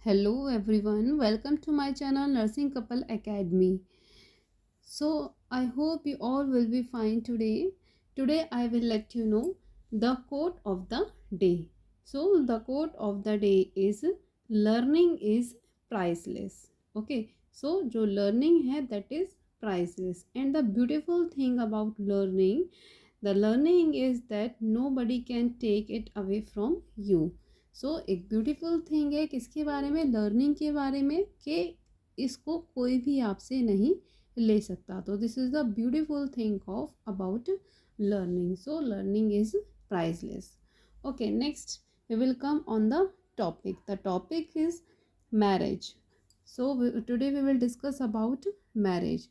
Hello everyone, welcome to my channel Nursing Couple Academy. So I hope you all will be fine today. Today I will let you know the quote of the day. So the quote of the day is learning is priceless. Okay, so जो learning है that is priceless, and the beautiful thing about learning, the learning is that nobody can take it away from you. सो एक beautiful thing है किसके बारे में, learning के बारे में, कि इसको कोई भी आपसे नहीं ले सकता. तो this is the beautiful thing of about learning. So learning is priceless. Okay, next we will come on the topic. The topic is marriage. So today we will discuss about marriage.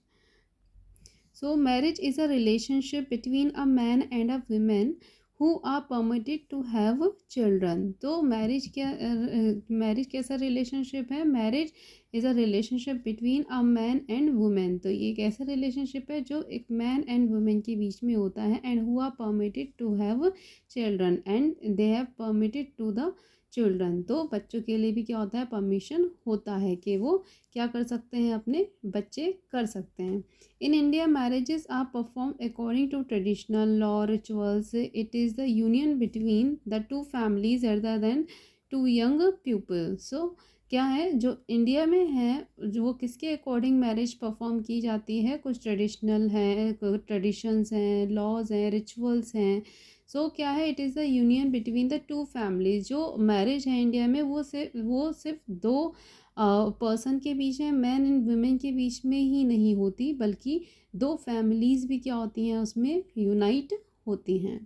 So marriage is a relationship between a man and a woman who are permitted to have children. तो marriage कैसा relationship है? Marriage is a relationship between a man and women. तो ये एक ऐसा relationship है जो एक मैन एंड वुमेन के बीच में होता है, and who are permitted to have children and they have permitted to the children. तो बच्चों के लिए भी क्या होता है, परमिशन होता है कि वो क्या कर सकते हैं, अपने बच्चे कर सकते हैं. In India, marriages are performed according to traditional law rituals. It is the union between the two families rather than two young people. So क्या है जो इंडिया में है, जो वो किसके अकॉर्डिंग मैरिज परफॉर्म की जाती है? कुछ ट्रेडिशनल है, ट्रेडिशंस हैं, लॉज हैं, रिचुअल्स हैं. सो क्या है, it is the union between the two families. जो मैरिज है इंडिया में वो सिर्फ दो पर्सन के बीच में, मैन एंड वुमेन के बीच में ही नहीं होती, बल्कि दो फैमिलीज़ भी क्या होती हैं, उसमें यूनाइट होती हैं.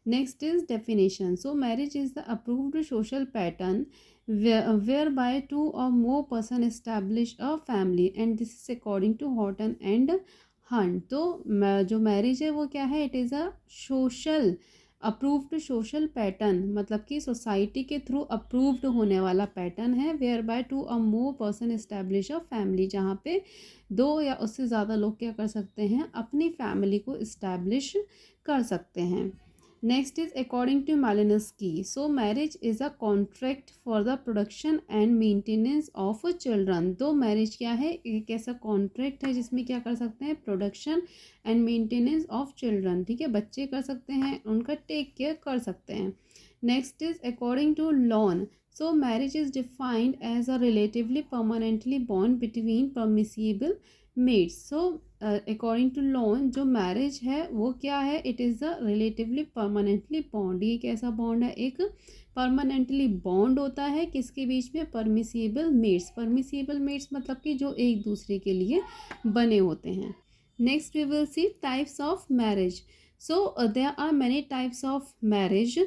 Next is definition. So marriage is the approved social pattern whereby two or more person establish a family, and this is according to Horton and Hunt. तो जो मैरिज है वो क्या है, it is a social approved social pattern, मतलब कि society के through approved होने वाला पैटर्न है. Whereby two or more person establish a family, जहाँ पे दो या उससे ज़्यादा लोग क्या कर सकते हैं, अपनी फैमिली को इस्टेब्लिश कर सकते हैं. Next is according to Malinowski. So marriage is a contract for the production and maintenance of children. तो मैरिज क्या है, एक ऐसा कॉन्ट्रैक्ट है जिसमें क्या कर सकते हैं, production and maintenance of children. ठीक है, बच्चे कर सकते हैं, उनका टेक केयर कर सकते हैं. Next is according to Lowie. So marriage is defined as a relatively permanently bond between permissible mates. So according to Lowie जो मैरिज है वो क्या है, it is a relatively permanently bond. ये कैसा बॉन्ड है, एक परमानेंटली बॉन्ड होता है किसके बीच में, परमिसिबल मेट्स. परमिसिबल मेट्स मतलब कि जो एक दूसरे के लिए बने होते हैं. Next we will see types of marriage. So there are many types of marriage.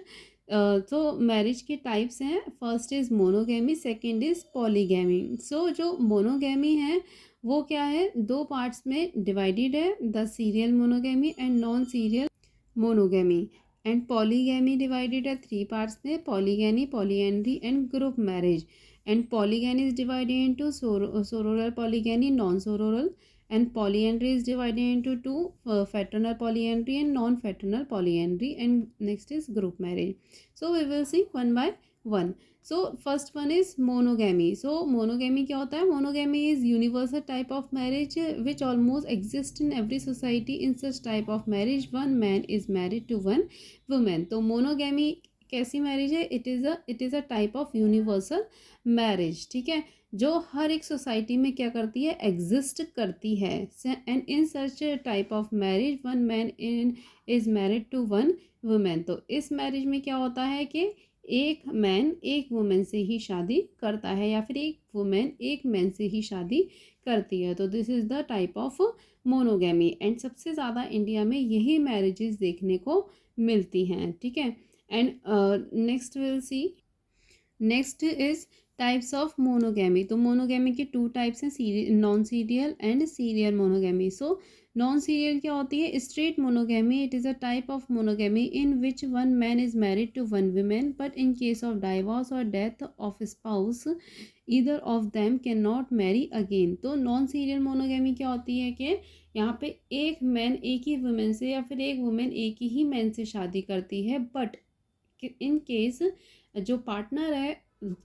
तो मैरिज के टाइप्स हैं. First is monogamy, second is polygamy. So जो मोनोगेमी है वो क्या है, दो पार्ट्स में डिवाइडेड है, the serial monogamy and non serial monogamy. And polygamy divided है थ्री पार्ट्स में, polygyny, polyandry and group marriage. And polygyny is divided into sororal polygyny, non sororal. And polyandry is divided into two, fraternal polyandry and non-fraternal polyandry. And next is group marriage. So we will see one by one. So first one is monogamy. So monogamy क्या होता है? Monogamy is universal type of marriage which almost exists in every society. In such type of marriage, one man is married to one woman. तो monogamy कैसी marriage है, it is a type of universal marriage. ठीक है, जो हर एक society में क्या करती है, एग्जिस्ट करती है. And in such type of marriage one man is married to one women. तो इस मैरिज में क्या होता है कि एक मैन एक वुमेन से ही शादी करता है, या फिर एक वुमेन एक मैन से ही शादी करती है. तो this is the type of monogamy. And सबसे ज़्यादा इंडिया में यही मैरिजेस देखने को मिलती हैं. ठीक है, and next will see. Next is types of monogamy. तो मोनोगैमी के टू टाइप्स हैं, non serial and serial monogamy. So non serial क्या होती है, straight monogamy. It is a type of monogamy in which one man is married to one women, but in case of divorce or death of spouse either of them can not marry again. तो non serial monogamy क्या होती है कि यहाँ पे एक man एक ही women से, या फिर एक वुमेन एक ही मैन से शादी करती है, बट इन केस जो पार्टनर है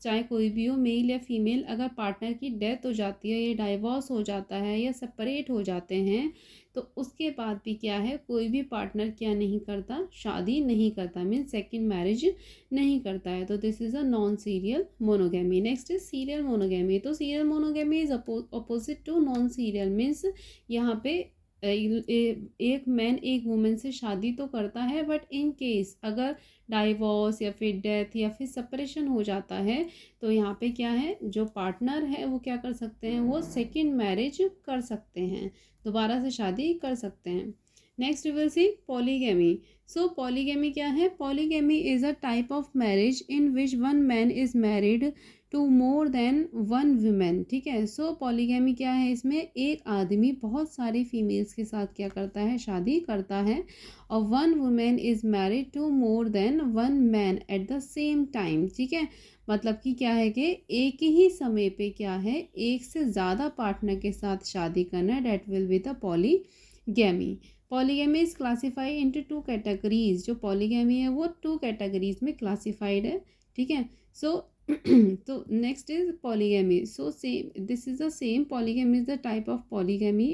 चाहे कोई भी हो, मेल या फीमेल, अगर पार्टनर की डेथ हो जाती है या डाइवोर्स हो जाता है या सेपरेट हो जाते हैं, तो उसके बाद भी क्या है, कोई भी पार्टनर क्या नहीं करता, शादी नहीं करता, मीन सेकेंड मैरिज नहीं करता है। तो this is a non serial monogamy. Next is serial monogamy. तो serial monogamy is opposite to non serial, means यहाँ पे एक मैन एक वुमेन से शादी तो करता है, बट इन केस अगर डाइवोर्स या फिर डेथ या फिर सेपरेशन हो जाता है, तो यहाँ पे क्या है, जो पार्टनर है वो क्या कर सकते हैं, वो सेकेंड मैरिज कर सकते हैं, दोबारा से शादी कर सकते हैं। Next we will see polygamy. So polygamy क्या है, polygamy is a type of marriage in which one man is married to more than one women. ठीक है, सो पॉलीगेमी क्या है, इसमें एक आदमी बहुत सारी फीमेल्स के साथ क्या करता है, शादी करता है, और one women is married to more than one man at the same time. ठीक है, मतलब कि क्या है कि एक ही समय पे क्या है, एक से ज़्यादा पार्टनर के साथ शादी करना, that will be the polygamy. Polygamy is classified into two categories. जो पॉलीगेमी है वो टू कैटेगरीज में क्लासीफाइड है। ठीक है, सो तो next is polygamy. So same, this is the same, polygamy is the type of polygamy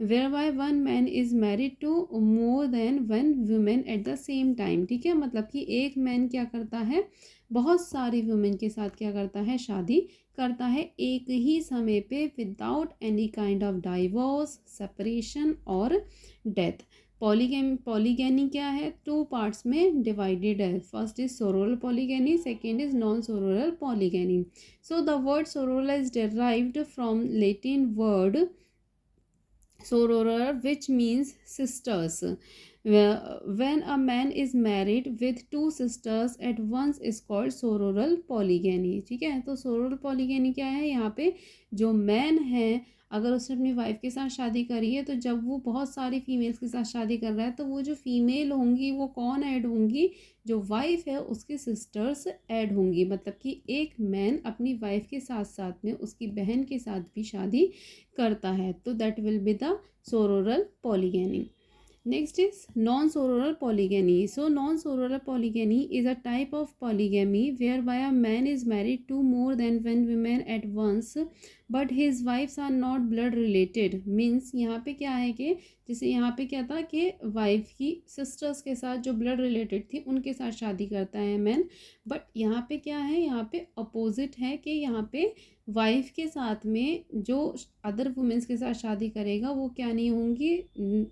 whereby one man is married to more than one women at the same time. ठीक है, मतलब कि एक man क्या करता है, बहुत सारी वुमेन के साथ क्या करता है, शादी करता है एक ही समय पे, without any kind of divorce, separation or death. Polygyny क्या है, टू पार्ट्स में डिवाइडेड है। First is sororal polygyny, second is non sororal polygyny. So the word sororal is derived from Latin word soror, which means sisters. When a man is married with two sisters at once is called sororal polygamy। ठीक है, तो sororal polygamy क्या है, यहाँ पे जो man है अगर उसने अपनी वाइफ के साथ शादी करी है, तो जब वो बहुत सारी फीमेल्स के साथ शादी कर रहा है, तो वो जो फीमेल होंगी वो कौन ऐड होंगी, जो वाइफ है उसकी सिस्टर्स ऐड होंगी। मतलब कि एक मैन अपनी वाइफ के साथ साथ में उसकी बहन के साथ भी शादी करता है, तो that will be the sororal polygyny. Next is non-sororal polygamy. So non-sororal polygamy is a type of polygamy whereby a man is married to more than one woman at once, but his wives are not blood related. Means यहाँ पे क्या है कि जैसे यहाँ पे क्या था कि वाइफ की सिस्टर्स के साथ जो ब्लड रिलेटेड थी उनके साथ शादी करता है मैन, बट यहाँ पे क्या है, यहाँ पे अपोजिट है कि यहाँ पे वाइफ के साथ में जो अदर वुमेन्स के साथ शादी करेगा वो क्या नहीं होंगी,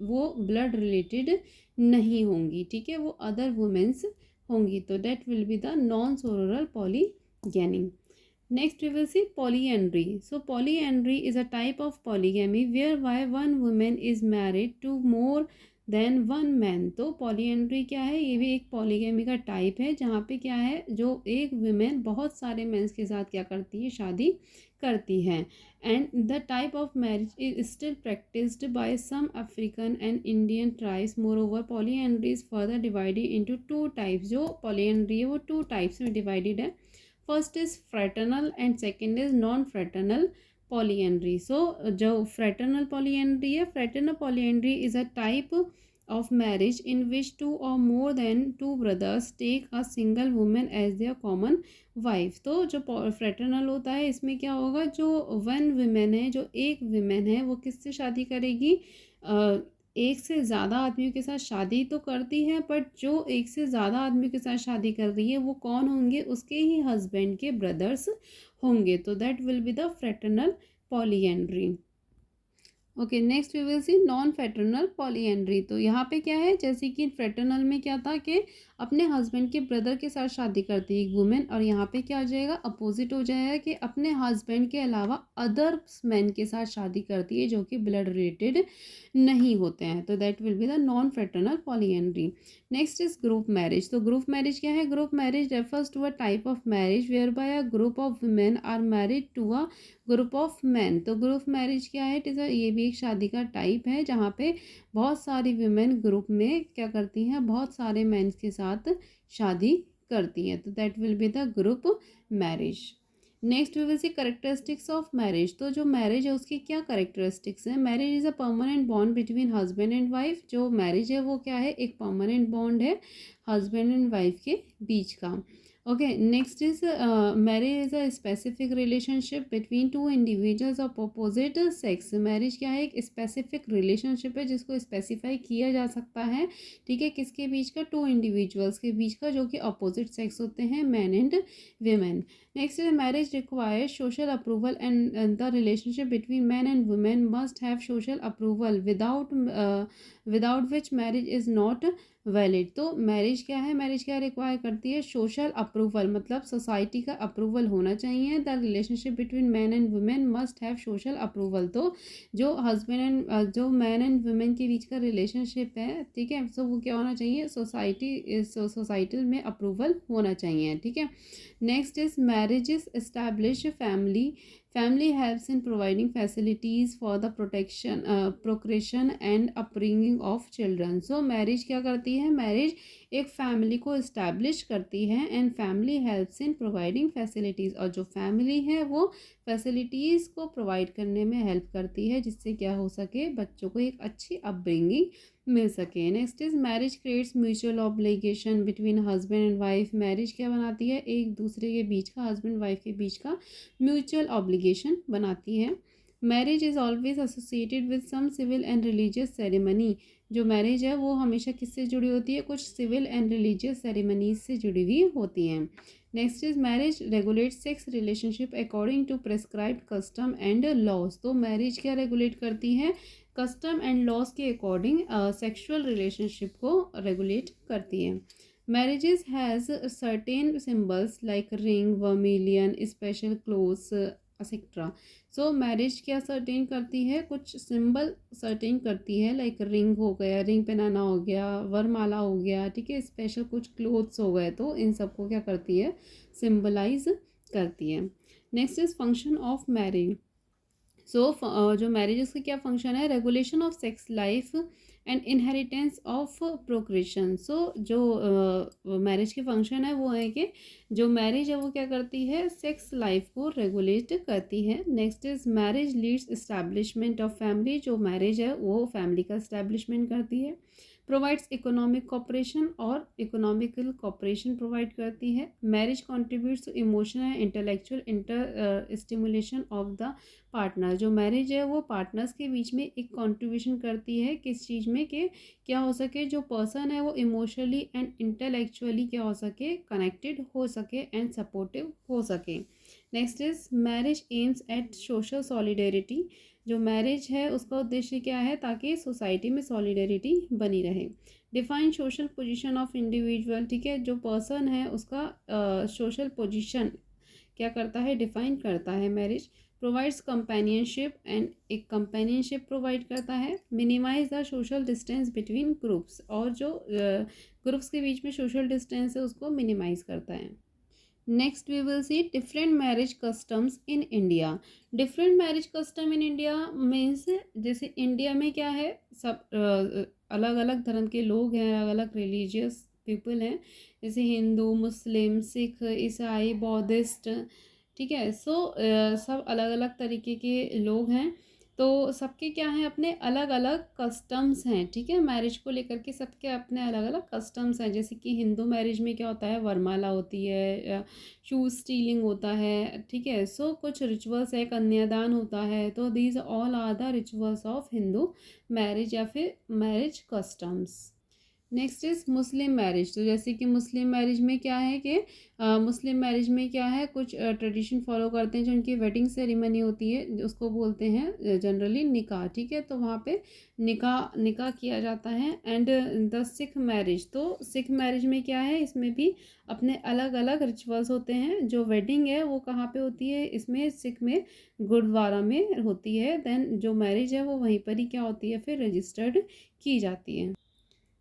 वो ब्लड रिलेटेड नहीं होंगी। ठीक है, वो अदर वुमेन्स होंगी, तो that will be the non sororal polygyny. Next we will see polyandry. So polyandry is a type of polygamy whereby one woman is married to more than one man. तो polyandry क्या है, ये भी एक polygamy का type है, जहाँ पे क्या है, जो एक women बहुत सारे मेंस के साथ क्या करती है, शादी करती है। And the type of marriage is still practiced by some African and Indian tribes. Moreover, polyandry is further divided into two types. जो polyandry है वो two types में divided है। First is fraternal and second is non fraternal polyandry. So जो fraternal polyandry है, fraternal polyandry is a type of marriage in which two or more than two brothers take a single women as their common wife. तो जो fraternal होता है इसमें क्या होगा, जो वन वुमेन है, जो एक वुमेन है, वो किससे शादी करेगी, एक से ज़्यादा आदमियों के साथ शादी तो करती है, बट जो एक से ज़्यादा आदमियों के साथ शादी कर रही है वो कौन होंगे, उसके ही हस्बैंड के ब्रदर्स होंगे, तो that will be the fraternal polyandry. Okay, next we will see non fraternal polyandry. तो यहाँ पे क्या है, जैसे कि फ्रेटर्नल में क्या था कि अपने हस्बैंड के ब्रदर के साथ शादी करती है एक वुमेन, और यहाँ पे क्या हो जाएगा, अपोजिट हो जाएगा कि अपने हस्बैंड के अलावा अदर मैन के साथ शादी करती है जो कि ब्लड रिलेटेड नहीं होते हैं, तो that will be the non fraternal polyandry. Next is group marriage. तो ग्रुप मैरिज क्या है, group marriage refers to a type of marriage whereby a group of women are married to a group of man. तो group marriage क्या है, ये भी एक शादी का टाइप है जहाँ पे बहुत सारी वुमेन ग्रुप में क्या करती हैं, बहुत सारे मैन के साथ शादी करती हैं, तो that will be the group marriage. Next we will see characteristics of marriage. तो जो मैरिज है उसकी क्या करेक्टरिस्टिक्स हैं, marriage is a permanent bond between husband and wife. जो मैरिज है वो क्या है, एक परमानेंट बॉन्ड है हस्बैंड एंड वाइफ के बीच का। Okay, next is marriage is a specific relationship between two individuals of opposite sex. Marriage क्या है, एक स्पेसिफिक रिलेशनशिप है जिसको स्पेसिफाई किया जा सकता है, ठीक है, किसके बीच का, टू इंडिविजुअल्स के बीच का, जो कि अपोजिट सेक्स होते हैं, man and women. Next is marriage requires social approval and the relationship between man and women must have social approval without which marriage is not valid. तो मैरिज क्या है, मैरिज क्या रिक्वायर करती है, social approval, मतलब society का approval होना चाहिए. The relationship between man and women must have social approval. तो जो हस्बैंड एंड जो मैन एंड वुमेन के बीच का रिलेशनशिप है, ठीक है, सो वो क्या होना चाहिए, सोसाइटी में अप्रूवल होना चाहिए, ठीक है. Next is marriages establish Family helps in providing facilities for the protection, procreation and upbringing of children. So marriage क्या करती है, marriage एक फैमिली को इस्टेब्लिश करती है and family helps in providing facilities. और जो फैमिली है वो फैसिलिटीज़ को प्रोवाइड करने में हेल्प करती है जिससे क्या हो सके, बच्चों को एक अच्छी अपब्रिंगिंग मिल सके. Next is marriage creates mutual obligation between husband and wife. Marriage क्या बनाती है, एक दूसरे के बीच का, हस्बैंड वाइफ के बीच का म्यूचुअल ऑब्लिगेशन बनाती है. Marriage is always associated with some civil and religious ceremony. जो मैरिज है वो हमेशा किससे जुड़ी होती है, कुछ सिविल एंड रिलीजियस सेरेमनीज से जुड़ी हुई होती हैं. Next is marriage regulate sex relationship according to prescribed custom and laws. तो मैरिज क्या रेगुलेट करती है, कस्टम एंड लॉज के अकॉर्डिंग सेक्सुअल रिलेशनशिप को रेगुलेट करती है. Marriages has certain symbols like ring, vermilion, special clothes, etc. So marriage क्या certain करती है, कुछ सिंबल सर्टेन करती है, लाइक रिंग हो गया, रिंग पहनाना हो गया, वरमाला हो गया, ठीक है, स्पेशल कुछ क्लोथ्स हो गए, तो इन सबको क्या करती है, सिंबलाइज करती है. Next is function of marriage. So जो मैरिजेस का क्या फंक्शन है, regulation of sex life and inheritance of procreation. So जो मैरिज के फंक्शन है वो है कि जो मैरिज है वो क्या करती है, सेक्स लाइफ को रेगुलेट करती है. Next is marriage leads establishment of family. जो मैरिज है वो फैमिली का इस्टेब्लिशमेंट करती है. प्रोवाइड्स इकोनॉमिक कॉपरेशन, और इकोनॉमिकल कॉपरेशन प्रोवाइड करती है. Marriage contributes to emotional and intellectual stimulation of the partner. जो मैरिज है वो पार्टनर्स के बीच में एक कंट्रीब्यूशन करती है, किस चीज़ में, कि क्या हो सके, जो पर्सन है वो इमोशनली एंड इंटेलेक्चुअली क्या हो सके, कनेक्टेड हो सके एंड सपोर्टिव हो सके. Next is marriage aims at social solidarity. जो मैरिज है उसका उद्देश्य क्या है, ताकि सोसाइटी में सॉलिडेरिटी बनी रहे. Define social position of individual. ठीक है, जो पर्सन है उसका सोशल पोजीशन क्या करता है, डिफाइन करता है मैरिज. प्रोवाइड्स कंपेनियनशिप, एंड एक कंपेनियनशिप प्रोवाइड करता है. Minimize the social distance between groups, और जो ग्रुप्स के बीच में सोशल डिस्टेंस है उसको मिनिमाइज करता है. Next we will see different marriage customs in India. Different marriage custom in India means, जैसे इंडिया में क्या है, सब अलग अलग धर्म के लोग हैं, अलग अलग रिलीजियस पीपल हैं, जैसे हिंदू, मुस्लिम, सिख, ईसाई, बौद्धिस्ट, ठीक है. सो सब अलग अलग तरीके के लोग हैं, तो सबके क्या हैं, अपने अलग अलग कस्टम्स हैं, ठीक है. मैरिज को लेकर के सबके अपने अलग अलग कस्टम्स हैं. जैसे कि हिंदू मैरिज में क्या होता है, वरमाला होती है, शूज स्टीलिंग होता है, ठीक है. सो कुछ रिचुअल्स है, कन्यादान होता है. तो these all are the rituals of Hindu marriage या फिर marriage customs. Next is Muslim marriage. तो जैसे कि मुस्लिम मैरिज में क्या है कि मुस्लिम मैरिज में क्या है, कुछ ट्रेडिशन फॉलो करते हैं. जो उनकी वेडिंग सेरेमनी होती है उसको बोलते हैं जनरली निकाह, ठीक है. तो वहाँ पे निकाह किया जाता है. And the Sikh marriage. तो सिख मैरिज में क्या है, इसमें भी अपने अलग अलग रिचुअल्स होते हैं. जो वेडिंग है वो कहाँ पे होती है, इसमें सिख में गुरुद्वारा में होती है. देन जो मैरिज है वो वहीं पर ही क्या होती है, फिर रजिस्टर्ड की जाती है.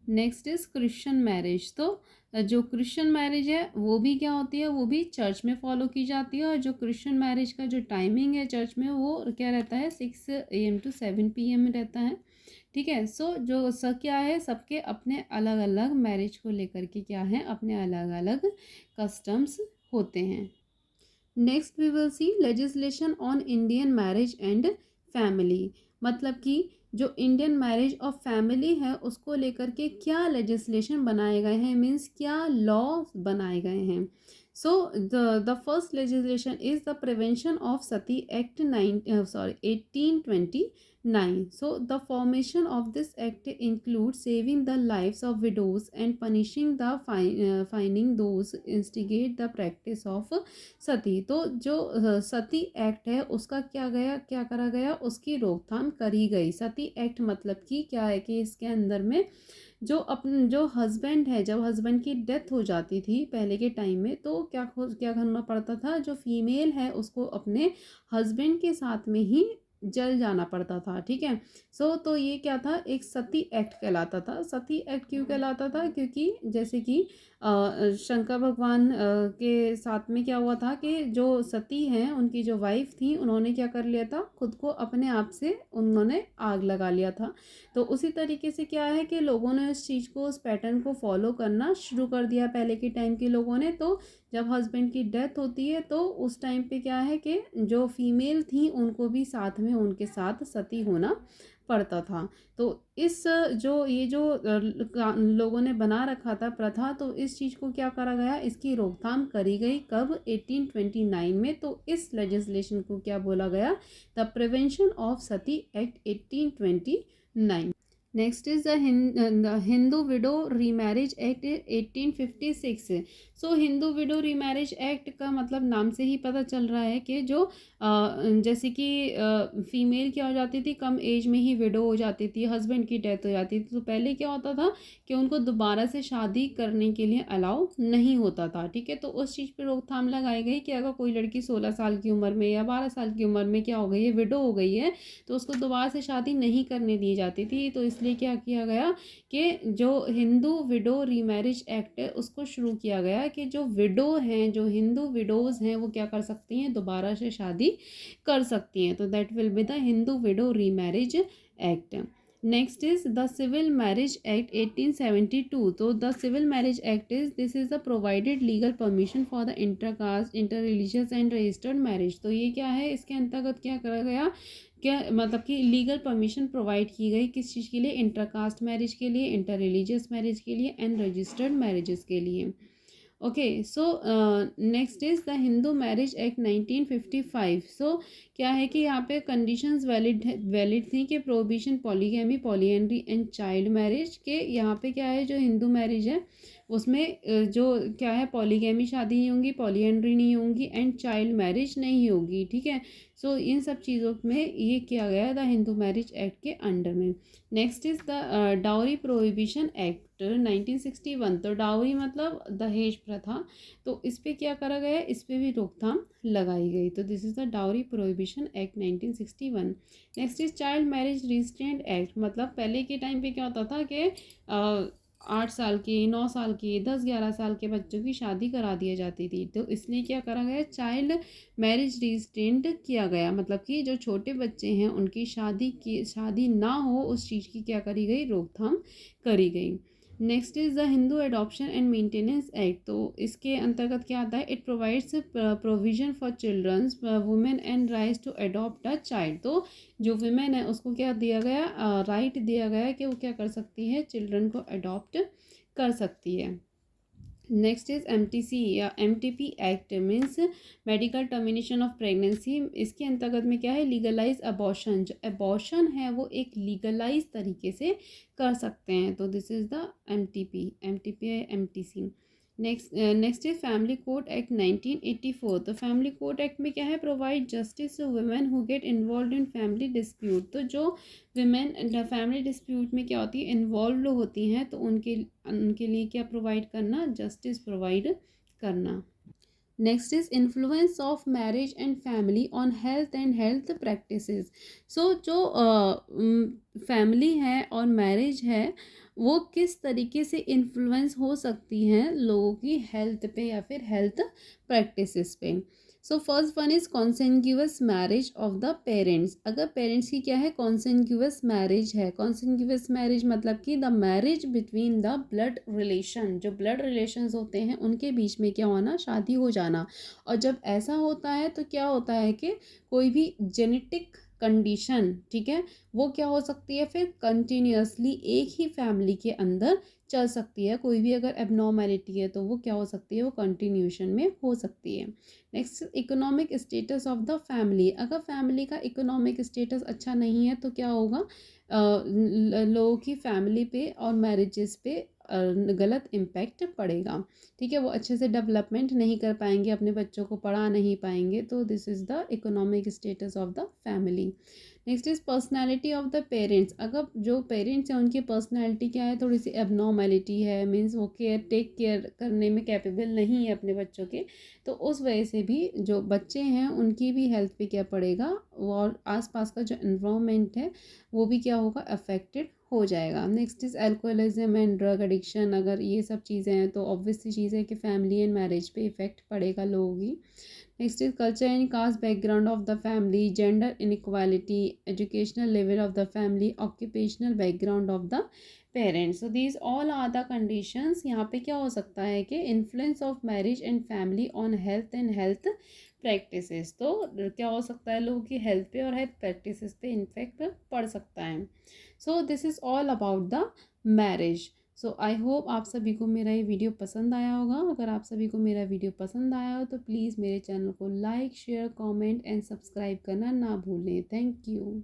Next is Christian marriage. तो जो क्रिश्चियन मैरिज है वो भी क्या होती है, वो भी चर्च में फॉलो की जाती है. और जो क्रिश्चियन मैरिज का जो टाइमिंग है चर्च में, वो क्या रहता है, 6 AM to 7 PM में रहता है, ठीक है. सो जो क्या है, सबके अपने अलग अलग मैरिज को लेकर के क्या है, अपने अलग अलग कस्टम्स होते हैं. Next we will see legislation on Indian marriage and family. मतलब कि जो इंडियन मैरिज और फैमिली है उसको लेकर के क्या लेजिस्लेशन बनाए गए हैं, मीन्स क्या लॉ बनाए गए हैं. So the first legislation is the Prevention of Sati Act 1829. So the formation of this act includes saving the lives of widows and punishing the fining those instigate the practice of sati. तो जो सती act है उसका क्या करा गया, उसकी रोकथाम करी गई। सती एक्ट मतलब कि क्या है कि इसके अंदर में जो हस्बैंड है, जब हस्बैंड की डेथ हो जाती थी पहले के टाइम में, तो क्या करना पड़ता था, जो फीमेल है उसको अपने हस्बैंड के साथ में ही जल जाना पड़ता था। ठीक है। तो ये क्या था, एक सती एक्ट कहलाता था। सती एक्ट क्यों कहलाता था, क्योंकि जैसे कि शंकर भगवान के साथ में क्या हुआ था कि जो सती हैं, उनकी जो वाइफ थी, उन्होंने क्या कर लिया था, खुद को अपने आप से उन्होंने आग लगा लिया था। तो उसी तरीके से क्या है कि लोगों ने उस चीज़ को, उस पैटर्न को फॉलो करना शुरू कर दिया पहले के टाइम के लोगों ने। तो जब हस्बैंड की डेथ होती है तो उस टाइम पे क्या है कि जो फीमेल थी उनको भी साथ में उनके साथ सती होना पड़ता था। तो इस जो लोगों ने बना रखा था प्रथा, तो इस चीज़ को क्या करा गया, इसकी रोकथाम करी गई कब, 1829 में। तो इस लेजिस्लेशन को क्या बोला गया, the prevention of Sati act 1829। Next is the Hindu widow remarriage act 1856। So Hindu widow remarriage act का मतलब नाम से ही पता चल रहा है कि जो जैसे कि फीमेल क्या हो जाती थी, कम एज में ही विडो हो जाती थी, हस्बैंड की डेथ हो जाती थी, तो पहले क्या होता था कि उनको दोबारा से शादी करने के लिए अलाउ नहीं होता था। ठीक है। तो उस चीज़ पर रोकथाम लगाई गई कि अगर कोई लड़की 16 साल की उम्र में या 12 साल की उम्र में क्या हो गई है, विडो हो गई है, तो उसको दोबारा से शादी नहीं करने दी जाती थी। तो इसलिए क्या किया गया कि जो हिंदू विडो रीमैरिज एक्ट है उसको शुरू किया गया कि जो विडो हैं, जो हिंदू विडोज़ हैं, वो क्या कर सकती हैं, दोबारा से शादी कर सकती हैं। तो that will be the Hindu widow remarriage act. Next is the civil marriage act 1872। तो the civil marriage act is, this is the provided legal permission for the intercaste, inter religious and registered marriage. तो ये क्या है, इसके अंतर्गत क्या करा गया, क्या मतलब कि लीगल परमिशन प्रोवाइड की गई, किस चीज़ के लिए, इंटरकास्ट मैरिज के लिए, इंटर रिलीजियस मैरिज के लिए एंड रजिस्टर्ड मैरिजेस के लिए। Okay. So next is the Hindu marriage act 1955। सो क्या है कि यहाँ पे कंडीशंस वैलिड थी कि prohibition polygamy, polyandry and child marriage के। यहाँ पे क्या है, जो हिंदू मैरिज है उसमें जो क्या है, पॉलीगैमी शादी नहीं होंगी, पॉलीएंड्री नहीं होंगी एंड चाइल्ड मैरिज नहीं होगी। ठीक है। सो इन सब चीज़ों में ये किया गया द हिंदू मैरिज एक्ट के अंडर में। Next is the dowry prohibition act 1961। तो डाउरी मतलब दहेज प्रथा, तो इस पे क्या करा गया, इस पे भी रोकथाम लगाई गई। तो this is the dowry prohibition act 1961। Next is child marriage restraint act. मतलब पहले के टाइम पे क्या होता था कि 8 साल की, 9 साल की, 10-11 साल के बच्चों की शादी करा दी जाती थी। तो इसलिए क्या करा गया, चाइल्ड मैरिज रिस्ट्रेंट किया गया, मतलब कि जो छोटे बच्चे हैं उनकी शादी ना हो, उस चीज़ की क्या करी गई, रोकथाम करी गई। Next is the Hindu adoption and maintenance act. तो इसके अंतर्गत क्या आता है, it provides provision for childrens, women and rights to adopt a child. तो जो वुमेन है उसको क्या दिया गया, राइट दिया गया कि वो क्या कर सकती है, चिल्ड्रन को अडॉप्ट कर सकती है। नेक्स्ट इज MTC या MTP act, means medical termination of pregnancy. इसके अंतर्गत में क्या है, लीगलाइज अबॉर्शन। जो अबॉर्शन है वो एक लीगलाइज तरीके से कर सकते हैं। तो this is the MTP MTC। Next is family code act 1984। तो फैमिली कोड एक्ट में क्या है, provide justice to women who get involve in family dispute. तो जो विमेन फैमिली डिस्प्यूट में क्या होती है, इन्वॉल्व होती हैं, तो उनके लिए क्या प्रोवाइड करना, जस्टिस प्रोवाइड करना। Next is influence of marriage and family on health and health practices. So जो फैमिली है और मैरिज है वो किस तरीके से इन्फ्लुएंस हो सकती हैं लोगों की हेल्थ पे या फिर हेल्थ प्रैक्टिसेस पे। So first one is consanguineous marriage of the parents. अगर पेरेंट्स की क्या है, कॉन्सेंग्यूअस मैरिज है। कॉन्सेंग्यूअस मैरिज मतलब कि the marriage between the blood relation, जो ब्लड रिलेशंस होते हैं उनके बीच में क्या होना, शादी हो जाना। और जब ऐसा होता है तो क्या होता है कि कोई भी जेनेटिक कंडीशन, ठीक है, वो क्या हो सकती है फिर कंटिन्यूअसली एक ही फैमिली के अंदर चल सकती है। कोई भी अगर एबनॉर्मेलिटी है तो वो क्या हो सकती है, वो कंटिन्यूशन में हो सकती है। Next, economic status of the family. अगर फैमिली का इकोनॉमिक स्टेटस अच्छा नहीं है तो क्या होगा, लोगों की फैमिली पे और मैरिजेस पे गलत इम्पैक्ट पड़ेगा, ठीक है। वो अच्छे से डेवलपमेंट नहीं कर पाएंगे, अपने बच्चों को पढ़ा नहीं पाएंगे। तो this is the economic status of the family. Next is personality of the parents. अगर जो पेरेंट्स हैं उनकी पर्सनैलिटी क्या है, थोड़ी सी एबनॉर्मेलिटी है, मीन्स वो टेक केयर करने में कैपेबल नहीं है अपने बच्चों के, तो उस वजह से भी जो बच्चे हैं उनकी भी हेल्थ पे क्या पड़ेगा, और आसपास का जो एनवायरनमेंट है वो भी क्या होगा, अफेक्टेड हो जाएगा। Next is alcoholism and drug addiction. अगर ये सब चीज़ें हैं तो ऑब्वियस सी चीज़ है कि फैमिली एंड मैरिज पे इफ़ेक्ट पड़ेगा लोगों की। Next is culture and caste background of the family, gender inequality, educational level of the family, occupational background of the parents. So these all are the conditions. यहाँ पे क्या हो सकता है कि influence of marriage and family on health and health practices. तो क्या हो सकता है, लोगों की हेल्थ पे और हेल्थ प्रैक्टिसेस पे इन्फेक्ट पड़ सकता है। So this is all about the marriage. So I hope आप सभी को मेरा ये वीडियो पसंद आया होगा। अगर आप सभी को मेरा वीडियो पसंद आया हो तो प्लीज़ मेरे चैनल को like, share, comment and subscribe करना ना भूलें। Thank you.